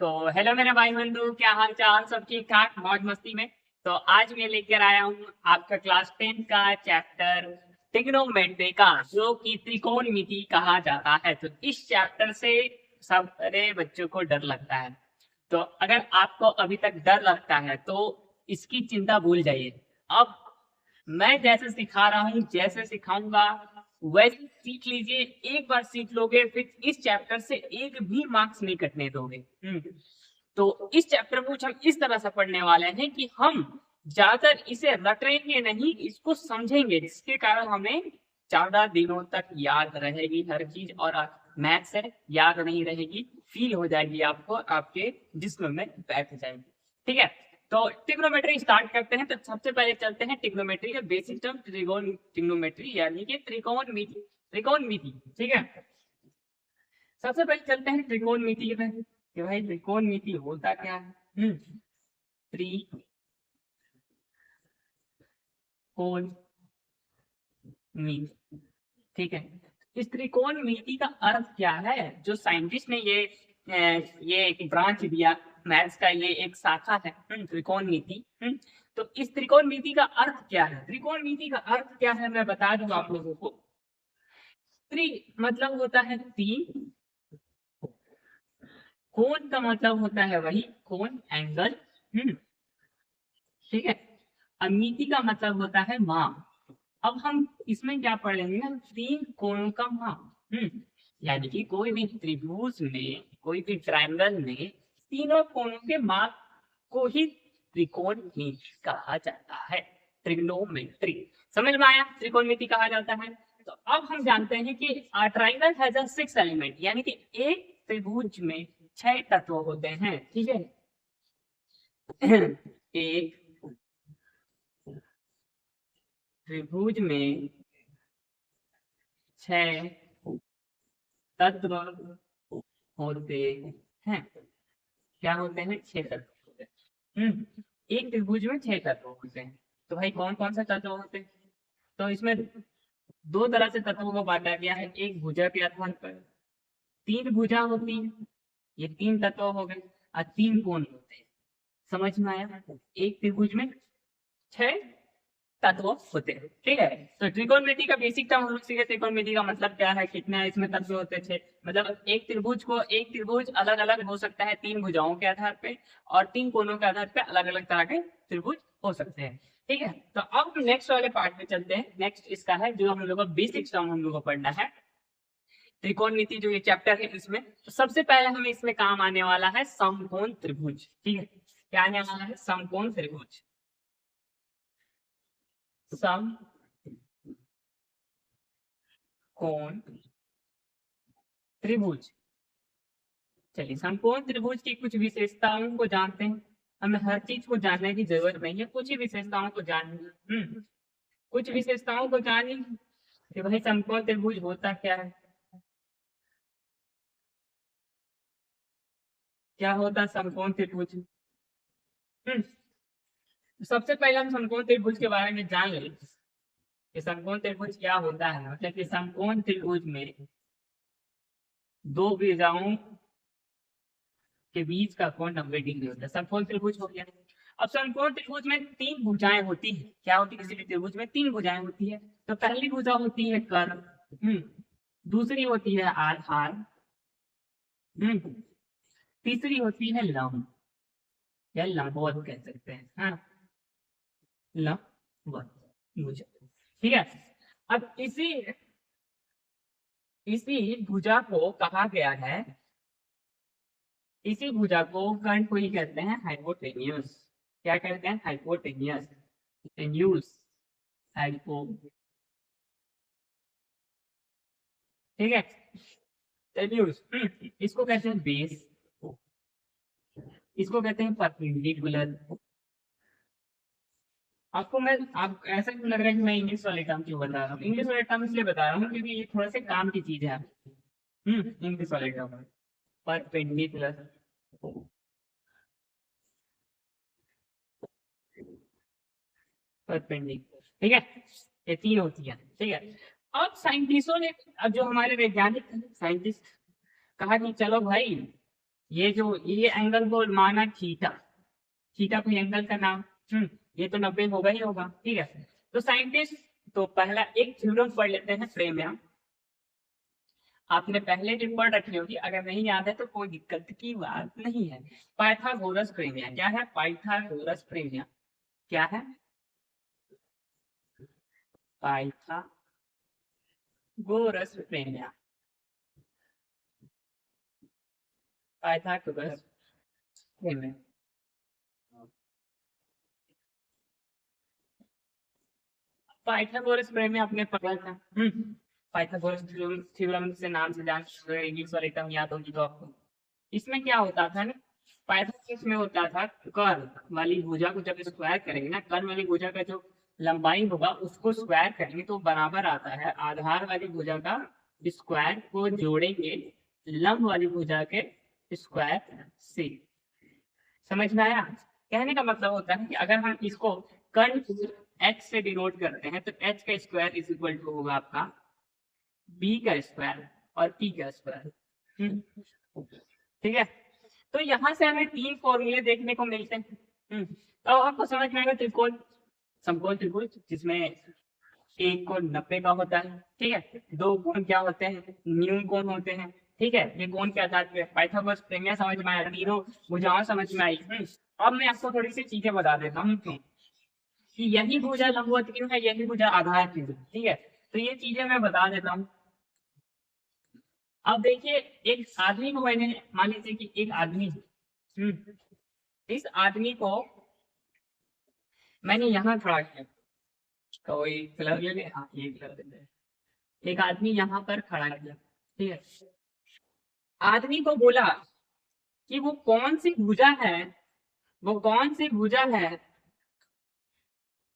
तो हेलो मेरे भाई बंधु, क्या हाल चाल? सब ठीक ठाक, मौज मस्ती में। तो आज मैं लेकर आया हूँ आपका क्लास 10 का चैप्टर ट्रिग्नोमेट्री का, जो कि त्रिकोणमिति कहा जाता है। तो इस चैप्टर से सारे बच्चों को डर लगता है। तो अगर आपको अभी तक डर लगता है तो इसकी चिंता भूल जाइए। अब मैं जैसे सिखा रहा हूँ, जैसे सिखाऊंगा वैसे सीख लीजिए। एक बार सीख लोगे फिर इस चैप्टर से एक भी मार्क्स नहीं कटने दोगे। तो इस चैप्टर को हम इस तरह से पढ़ने वाले हैं कि हम ज्यादातर इसे रटेंगे नहीं, इसको समझेंगे, जिसके कारण हमें 14 दिनों तक याद रहेगी हर चीज। और मैथ से याद नहीं रहेगी, फील हो जाएगी, आपको आपके जिस्म में बैठ जाएगी। ठीक है, तो ट्रिग्नोमेट्री स्टार्ट करते हैं। तो सबसे पहले चलते हैं ट्रिग्नोमेट्री के बेसिक टर्म, ट्रिग्नोमेट्री यानी कि त्रिकोणमिति। त्रिकोणमिति, ठीक है। सबसे पहले चलते हैं त्रिकोणमिति में कि भाई त्रिकोणमिति होता क्या है। त्रिकोणमिति, ठीक है। इस त्रिकोणमिति का अर्थ क्या है? जो साइंटिस्ट ने ये एक ब्रांच दिया मैथ्स का, ये एक शाखा है त्रिकोणमिति। तो इस त्रिकोणमिति का अर्थ क्या है? त्रिकोणमिति का अर्थ क्या है मैं बता दूं आप लोगों को। त्रि मतलब होता है तीन, कोण का मतलब होता है वही कोण, एंगल। ठीक है। अमिति का मतलब होता है माप। अब हम इसमें क्या पढ़ेंगे ना, तीन कोणों का माप। यानी कि कोई भी त्रिभुज में, कोई भी ट्रायंगल में तीनों कोणों के माप को ही त्रिकोणमिति कहा जाता है। ट्रिग्नोमेट्री समझ में आया? त्रिकोणमिति कहा जाता है। तो अब हम जानते हैं कि ट्रायंगल हैज अ 6 एलिमेंट, यानी कि एक त्रिभुज में 6 तत्व होते हैं। ठीक है एक त्रिभुज में 6 तत्व होते हैं। क्या होते हैं? 6 तत्व होते हैं। एक त्रिभुज में 6 तत्व होते हैं। तो भाई कौन कौन से तत्व होते हैं? तो इसमें दो तरह से तत्वों को बांटा गया है। एक भुजा के आधार पर, तीन भुजा होती है, ये तीन तत्व हो गए, और तीन कोण होते हैं। समझ में आया? एक त्रिभुज में 6 तत्व होते हैं। ठीक है। तो त्रिकोणमिति का बेसिक टर्म हम लोग सीखे। त्रिकोणमिति का मतलब क्या है, कितने इसमें तत्व होते हैं? 6। मतलब एक त्रिभुज अलग अलग हो सकता है तीन भुजाओं के आधार पे, और तीन कोणों के आधार पे अलग अलग तरह के त्रिभुज हो सकते हैं। ठीक है। तो अब नेक्स्ट वाले पार्ट में चलते हैं। नेक्स्ट इसका है जो हम लोग का बेसिक टर्म हम लोग को पढ़ना है, त्रिकोणमिति जो ये चैप्टर है इसमें। तो सबसे पहले हमें इसमें काम आने वाला है समकोण त्रिभुज। ठीक है, क्या आने वाला है? समकोण त्रिभुज। समकोण त्रिभुज। चलिए, समकोण त्रिभुज की कुछ विशेषताओं को जानते हैं। हमें हर चीज को जानने की जरूरत नहीं है, कुछ ही विशेषताओं को जानिए। कुछ विशेषताओं को जानिए कि भाई समकोण त्रिभुज होता क्या है, क्या होता समकोण त्रिभुज। सबसे पहले हम समकोण त्रिभुज के बारे में जान लें कि समकोण त्रिभुज क्या होता है। मतलब कि समकोण त्रिभुज में दो भुजाओं के बीच का कोण 90 डिग्री होता है। समकोण त्रिभुज हो गया। अब समकोण त्रिभुज में तीन भुजाएं होती है। क्या होती है? किसी भी त्रिभुज में तीन भुजाएं होती है। तो पहली भुजा होती है कर्ण, दूसरी होती है आधार, तीसरी होती है लंब या लंबवत कह सकते हैं। हाँ, लंबवत भुजा। ठीक है। अब इसी भुजा को कहा गया है, इसी भुजा को कर्ण को ही कहते हैं हाइपोटेन्यूस। क्या कहते हैं? हाइपोटेन्यूस। टेन्यूस, हाइपो, ठीक है, टेन्यूस। इसको कहते हैं बेस, इसको कहते हैं परपेंडिकुलर। आपको मैं आप ऐसा क्यों लग रहा है कि मैं इंग्लिश वाले टर्म क्यों बता रहा हूँ? इंग्लिश वाले टर्म इसलिए बता रहा हूँ क्योंकि ये थोड़ा से काम की चीज है। इंग्लिश वाले टर्म परपेंडिकुलर, परपेंडिकुलर, ठीक है। ये तीन होती है। ठीक है। अब साइंटिस्टों ने, अब जो हमारे वैज्ञानिक साइंटिस्ट, कहा कि चलो भाई ये एंगल को माना थीटा, थीटा कोई एंगल का नाम। ये तो 90 होगा ही होगा, ठीक है। तो साइंटिस्ट, तो पहला एक थ्योरम पढ़ लेते हैं प्रेम्या। आपने पहले भी पढ़ रखी होगी, अगर नहीं याद है तो कोई दिक्कत की बात नहीं है। पाइथागोरस प्रेम्या क्या है? पाइथागोरस प्रेम्या क्या है? पाइथागोरस प्रेम्या, पाइथागोरस प्रेम्या। पाइथागोरस प्रमेय आपने पढ़ा था। पाइथागोरस थ्योरम से नाम से जान इंग्लिश वाले टर्म याद होगी तो आपको। इसमें क्या होता था ना, पाइथागोरस में होता था कर्व वाली भुजा को जब स्क्वायर करेंगे ना, कर्व वाली भुजा का जो लंबाई होगा उसको स्क्वायर करेंगे तो बराबर आता है आधार वाली भुजा का स्क्वायर को जोड़ेंगे लंब वाली भुजा के स्क्वायर से। समझ में आया? कहने का मतलब होता है कि अगर हम इसको कर्ण h से डिनोट करते हैं तो h का स्क्वायर इज इक्वल टू होगा आपका b का स्क्वायर और p का स्क्वायर। ठीक है, तो यहाँ से हमें 3 फॉर्मूले देखने को मिलते हैं। तो आपको समझ में आएगा त्रिकोण, समकोण त्रिभुज जिसमें एक कोण 90 का होता है, ठीक है। 2 कोण क्या होते हैं? न्यून कोण होते हैं, ठीक है। ये कोण के आधार पे पाइथागोरस प्रमेय समझ में आया, तीनों भुजाएं समझ में आई। अब मैं आपको थोड़ी सी चीजें बता देता हूँ कि यही भुजा लंबवत क्यों है, यही भुजा आधार क्यों है, ठीक है। तो ये चीजें मैं बता देता हूँ। अब देखिए, एक आदमी को मैंने, मान लीजिए कि एक आदमी, इस आदमी को मैंने यहाँ खड़ा किया, कोई कलर ले ले, हाँ ये कलर दे दे। एक आदमी यहाँ पर खड़ा किया, ठीक है। आदमी को बोला कि वो कौन सी भुजा है, वो कौन सी भुजा है,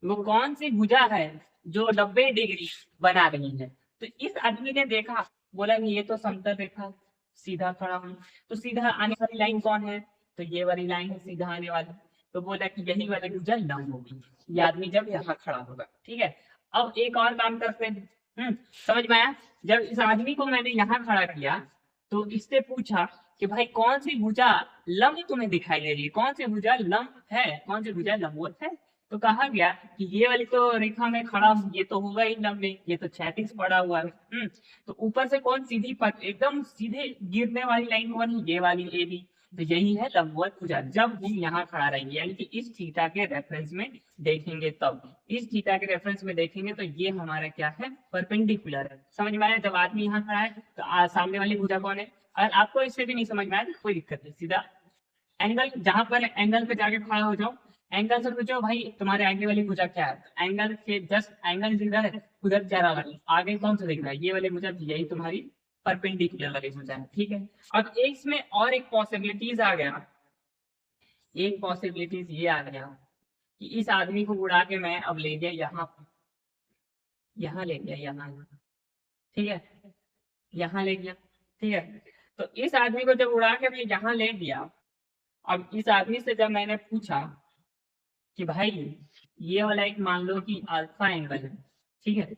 वो कौन सी भुजा है जो 90 डिग्री बना रही है। तो इस आदमी ने देखा, बोला कि ये तो समतल रेखा, सीधा खड़ा हूं, तो सीधा आने वाली लाइन कौन है? तो ये वाली लाइन है सीधा आने वाली। तो बोला कि यही वाली भुजा लंब होगी, ये आदमी जब यहाँ खड़ा होगा, ठीक है। अब एक और काम करते हैं, समझ में आया? जब इस आदमी को मैंने यहाँ खड़ा किया तो इससे पूछा कि भाई कौन सी भुजा लंब तुम्हें दिखाई दे रही है, कौन सी भुजा लंब है, कौन सी भुजा लंबवत है। तो कहा गया कि ये वाली तो रेखा में खड़ा हूं, ये तो होगा ही लंब में, ये तो क्षैतिज पड़ा हुआ है। तो ऊपर से कौन सीधी पर एकदम सीधे गिरने वाली लाइन बनी, ये वाली ए बी, तो यही है लंबवत भुजा। जब हम यहाँ खड़ा रहेंगे यानी कि इस थीटा के रेफरेंस में देखेंगे, तब इस थीटा के रेफरेंस में देखेंगे तो ये हमारा क्या है? परपेंडिकुलर है। समझ में आया? जब आदमी यहाँ खड़ा है तो सामने वाली भुजा कौन है? अगर आपको इससे भी नहीं समझ में आया तो कोई दिक्कत नहीं, सीधा एंगल, जहां पर एंगल पे जाके खड़ा हो जाओ, एंगल से पूछो भाई तुम्हारे आगे वाली भुजा क्या है, एंगल के जस्ट एंगल इधर है, उधर चेहरा वाली, आगे कौन सा दिख रहा है? ये वाली भुजा, यही तुम्हारी परपेंडिकुलर वाली भुजा है, ठीक है। अब इसमें और एक पॉसिबिलिटीज आ गया, एक पॉसिबिलिटीज ये आ गया कि इस आदमी को उड़ा के मैं अब ले गया यहाँ, यहाँ ले गया, यहाँ, ठीक है, यहाँ ले गया, ठीक है। तो इस आदमी को जब उड़ा के मैं यहाँ ले गया, अब इस आदमी से जब मैंने पूछा कि भाई ये वाला एक मान लो कि अल्फा एंगल है, ठीक है,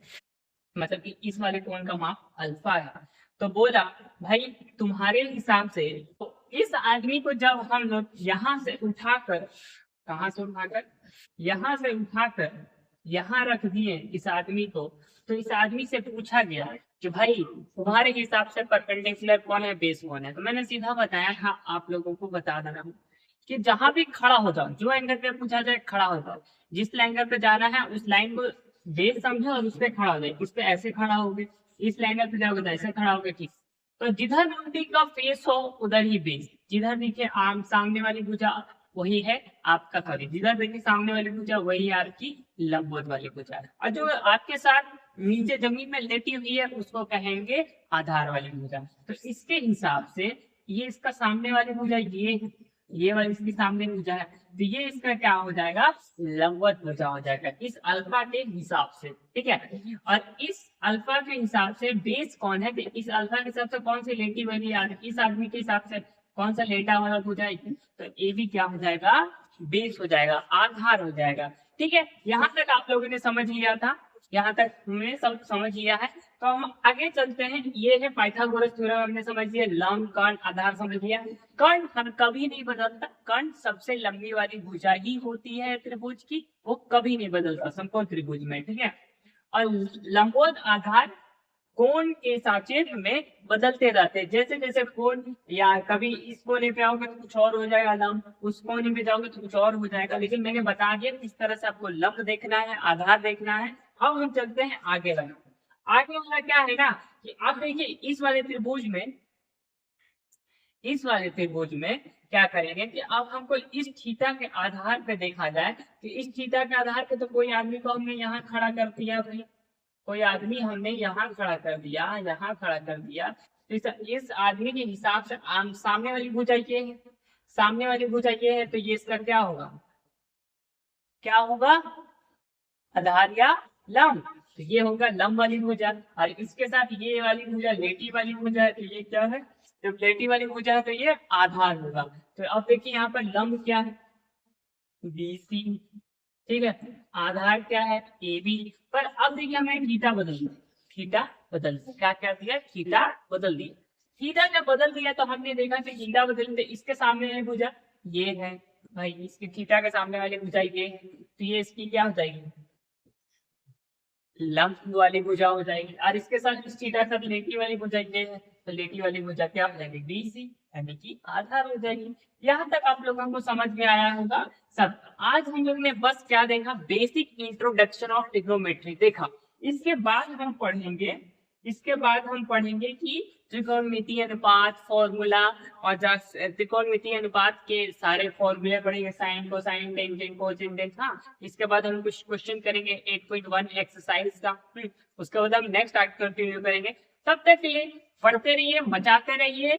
मतलब कि इस वाले कोण का माप अल्फा है। तो बोला भाई तुम्हारे हिसाब से, तो इस आदमी को जब हम लोग यहाँ से उठाकर, कहाँ से उठाकर, यहाँ से उठाकर यहाँ रख दिए इस आदमी को, तो इस आदमी से पूछा गया कि भाई तुम्हारे हिसाब से परपेंडिकुलर कौन है, बेस कौन है। तो मैंने सीधा बताया था, आप लोगों को बता दे रहा हूँ कि जहां भी खड़ा हो जाओ, जो एंगल पे पूछा जाए खड़ा हो जाओ, जिस एंगल पे जाना है उस लाइन को बेस समझो और उस पर खड़ा हो जाए, उस पर ऐसे खड़ा हो गए, इस एंगल पे जाओगे तो ऐसे खड़ा हो गए, ठीक। तो जिधर मूर्ति का फेस हो उधर ही बेस, जिधर देखिए आम सामने वाली भुजा वही है आपका, सॉरी जिधर देखिए सामने वाली भुजा वही आपकी लंबवत वाली भुजा है, और जो आपके साथ नीचे जमीन में लेटी हुई है उसको कहेंगे आधार वाली भुजा। तो इसके हिसाब से ये इसका सामने वाली भुजा, ये वाली इसके सामने भुजा है, तो ये इसका क्या हो जाएगा? लंबवत भुजा हो जाएगा इस अल्फा के हिसाब से, ठीक है। और इस अल्फा के हिसाब से बेस कौन है, तो इस अल्फा के हिसाब से कौन सी लेटी वाली, इस आदमी के हिसाब से कौन सा लेटा वाला भुजा है, तो ये भी क्या हो जाएगा? बेस हो जाएगा, आधार हो जाएगा, ठीक है। यहाँ तक आप लोगों ने समझ लिया था। यहाँ तक हमने सब समझ लिया है। तो हम आगे चलते हैं। ये है पाइथागोरस थ्योरम, हमने समझ लिया। लंब, कर्ण, आधार समझ लिया। कर्ण हम कभी नहीं बदलता। कर्ण सबसे लंबी वाली भुजा ही होती है त्रिभुज की, वो कभी नहीं बदलता समकोण त्रिभुज में, ठीक है। और लंबवत आधार कोण के सापेक्ष में बदलते रहते हैं। जैसे जैसे कोण, या कभी इस कोने पे आओगे तो कुछ और हो जाएगा लंब, उस कोने पे जाओगे तो कुछ और हो जाएगा। लेकिन मैंने बता दिया किस तरह से आपको लंब देखना है, आधार देखना है। अब हम चलते हैं आगे वाला। आगे वाला क्या है ना कि आप देखिए इस वाले त्रिभुज में क्या करेंगे कि अब हमको इस थीटा के आधार पे देखा जाए, कि इस थीटा के आधार पे तो कोई आदमी को हमने यहाँ खड़ा कर दिया भाई, कोई आदमी हमने यहाँ खड़ा कर दिया, यहाँ खड़ा कर दिया। तो इस आदमी के हिसाब से सामने वाली भुजा ये है, सामने वाली भुजा ये है, तो ये इसका क्या होगा, क्या होगा, आधार या लंब। तो ये होगा लंब वाली भुजा, और इसके साथ ये वाली भुजा लेटी वाली भुजा है, तो ये क्या है, जब लेटी वाली भुजा है तो ये आधार होगा। तो अब देखिए यहाँ पर लंब क्या है, BC, ठीक है। आधार क्या है, AB। पर अब देखिए हमें थीटा बदल दिया, क्या क्या दिया, थीटा बदल दिया। थीटा जब बदल दिया तो हमने देखा कि थीटा बदल दिया, इसके सामने वाली भुजा ये है भाई, इसकी थीटा के सामने वाली भुजा ये है, तो ये इसकी क्या हो जाएगी, लंब वाली भुजा हो जाएगी। और इसके साथ इस थीटा के साथ लेटी वाली भुजा ये है, तो लेटी वाली भुजा क्या हो जाएगी, BC, यानी कि आधार हो जाएगी। यहाँ तक आप लोगों को समझ में आया होगा सब। आज हम लोग ने बस क्या देखा, बेसिक इंट्रोडक्शन ऑफ ट्रिग्नोमेट्री देखा। इसके बाद हम पढ़ेंगे कि त्रिकोणमितीय अनुपात फॉर्मूला, और त्रिकोणमितीय अनुपात के सारे फॉर्मूले पढ़ेंगे, साइन, कोसाइन, टेंजेंट, कोसेंटेंट। हाँ, इसके बाद हम कुछ क्वेश्चन करेंगे 8.1 एक्सरसाइज का। उसके बाद हम नेक्स्ट कंटिन्यू करेंगे। तब तक के लिए पढ़ते रहिए, मचाते रहिए।